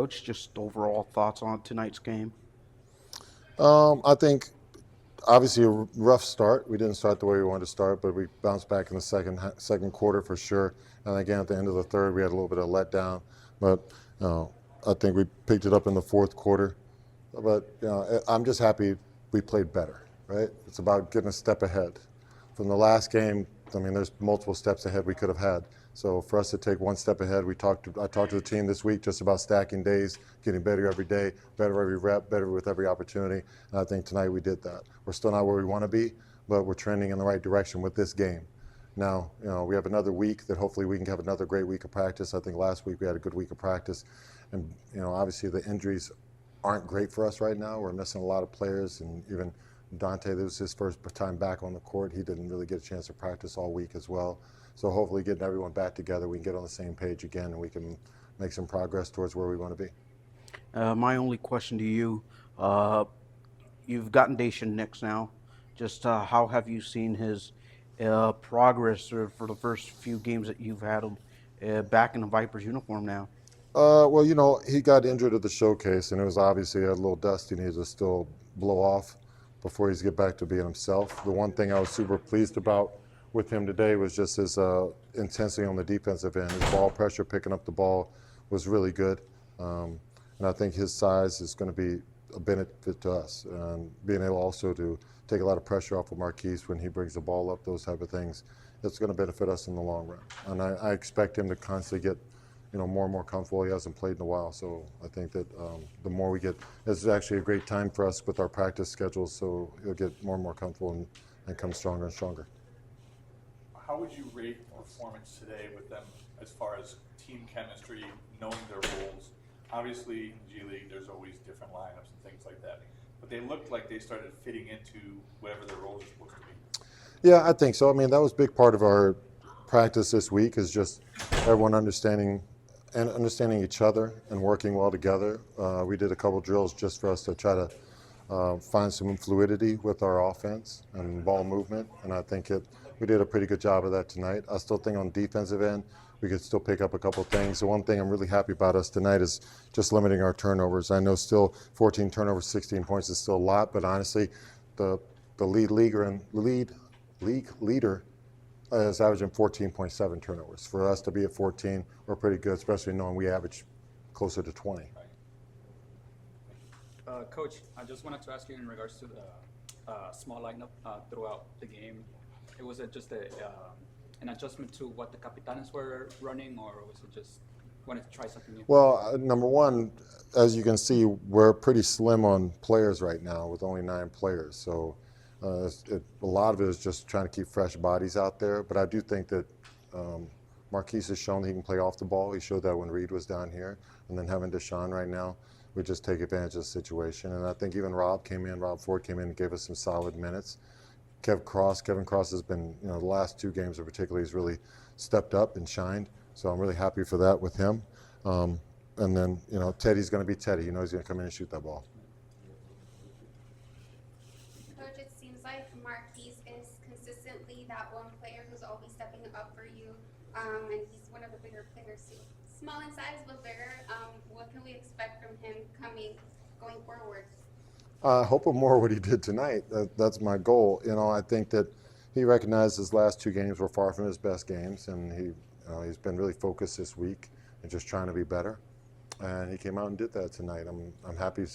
Coach, just overall thoughts on tonight's game? I think obviously a rough start. We didn't start the way we wanted to start, but we bounced back in the second quarter for sure. And again, at the end of the third, we had a little bit of letdown, but I think we picked it up in the fourth quarter. But I'm just happy we played better. Right? It's about getting a step ahead. From the last game, I mean, there's multiple steps ahead we could have had. So for us to take one step ahead, I talked to the team this week just about stacking days, getting better every day, better every rep, better with every opportunity. And I think tonight we did that. We're still not where we want to be, but we're trending in the right direction with this game. Now, we have another week that hopefully we can have another great week of practice. I think last week we had a good week of practice. And, obviously the injuries aren't great for us right now. We're missing a lot of players, and even Dante, this was his first time back on the court. He didn't really get a chance to practice all week as well. So hopefully getting everyone back together, we can get on the same page again, and we can make some progress towards where we want to be. My only question to you, you've gotten Dacian Nix now. Just how have you seen his progress for the first few games that you've had him back in the Vipers uniform now? Well, he got injured at the showcase, and it was obviously a little dust he needed to still blow off before he's get back to being himself. The one thing I was super pleased about with him today was just his intensity on the defensive end. His ball pressure, picking up the ball, was really good. And I think his size is going to be a benefit to us. And being able also to take a lot of pressure off of Marquise when he brings the ball up, those type of things, it's going to benefit us in the long run. And I expect him to constantly get more and more comfortable. He hasn't played in a while, so I think that the more we get, this is actually a great time for us with our practice schedules, so he'll get more and more comfortable and come stronger and stronger. How would you rate performance today with them as far as team chemistry, knowing their roles? Obviously, in G League, there's always different lineups and things like that, but they looked like they started fitting into whatever their roles are supposed to be. Yeah, I think so. I mean, that was a big part of our practice this week, is just everyone understanding each other and working well together. We did a couple drills just for us to try to find some fluidity with our offense and ball movement, and I think we did a pretty good job of that tonight. I still think on defensive end, we could still pick up a couple things. The one thing I'm really happy about us tonight is just limiting our turnovers. I know still 14 turnovers, 16 points is still a lot, but honestly, the league leader is averaging 14.7 turnovers. For us to be at 14, we're pretty good, especially knowing we average closer to 20. Coach, I just wanted to ask you in regards to the small lineup throughout the game. Was it just an adjustment to what the Capitanes were running, or was it just wanted to try something new? Well, number one, as you can see, we're pretty slim on players right now with only 9 players. So a lot of it is just trying to keep fresh bodies out there. But I do think that Marquise has shown he can play off the ball. He showed that when Reed was down here. And then having Deshaun right now, we just take advantage of the situation. And I think even Rob Ford came in and gave us some solid minutes. Kevin Cross has been, the last 2 games in particular, he's really stepped up and shined. So I'm really happy for that with him. And then, Teddy's going to be Teddy. He's going to come in and shoot that ball. Coach, it seems like Marquise is consistently that one player who's always stepping up for you, and he's one of the bigger players too. Small in size, but bigger. What can we expect from him going forward? I hope more what he did tonight. That's my goal. I think that he recognized his last 2 games were far from his best games, and he's been really focused this week and just trying to be better. And he came out and did that tonight. I'm happy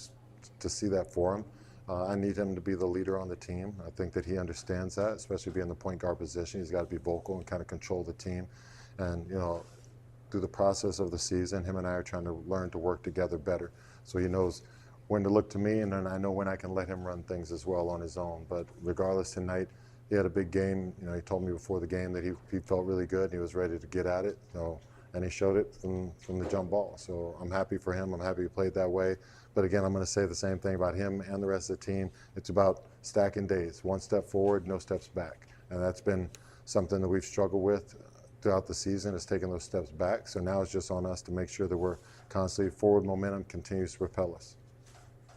to see that for him. I need him to be the leader on the team. I think that he understands that, especially being in the point guard position. He's got to be vocal and kind of control the team. And through the process of the season, him and I are trying to learn to work together better. So he knows when to look to me, and then I know when I can let him run things as well on his own. But regardless, tonight he had a big game. He told me before the game that he felt really good and he was ready to get at it. And he showed it from the jump ball. So I'm happy for him. I'm happy he played that way. But again, I'm going to say the same thing about him and the rest of the team. It's about stacking days. 1 step forward, no steps back. And that's been something that we've struggled with throughout the season, is taking those steps back. So now it's just on us to make sure that we're constantly forward momentum continues to propel us.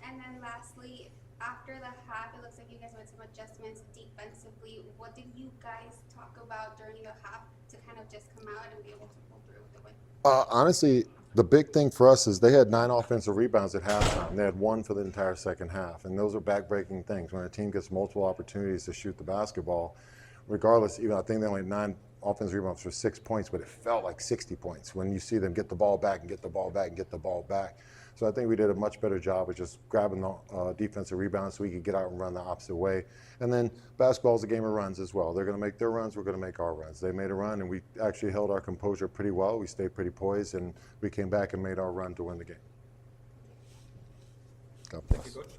And then lastly, after the half, it looks like you guys made some adjustments defensively. What did you guys talk about during the half to kind of just come out and be able to pull through with the win? Honestly, The big thing for us is they had 9 offensive rebounds at halftime. They had 1 for the entire second half, and those are back-breaking things. When a team gets multiple opportunities to shoot the basketball, regardless, even I think they only had 9 offensive rebounds for 6 points, but it felt like 60 points when you see them get the ball back and get the ball back and get the ball back. So I think we did a much better job of just grabbing the defensive rebounds so we could get out and run the opposite way. And then basketball is a game of runs as well. They're going to make their runs, we're going to make our runs. They made a run, and we actually held our composure pretty well. We stayed pretty poised, and we came back and made our run to win the game. God bless. Thank you, Coach.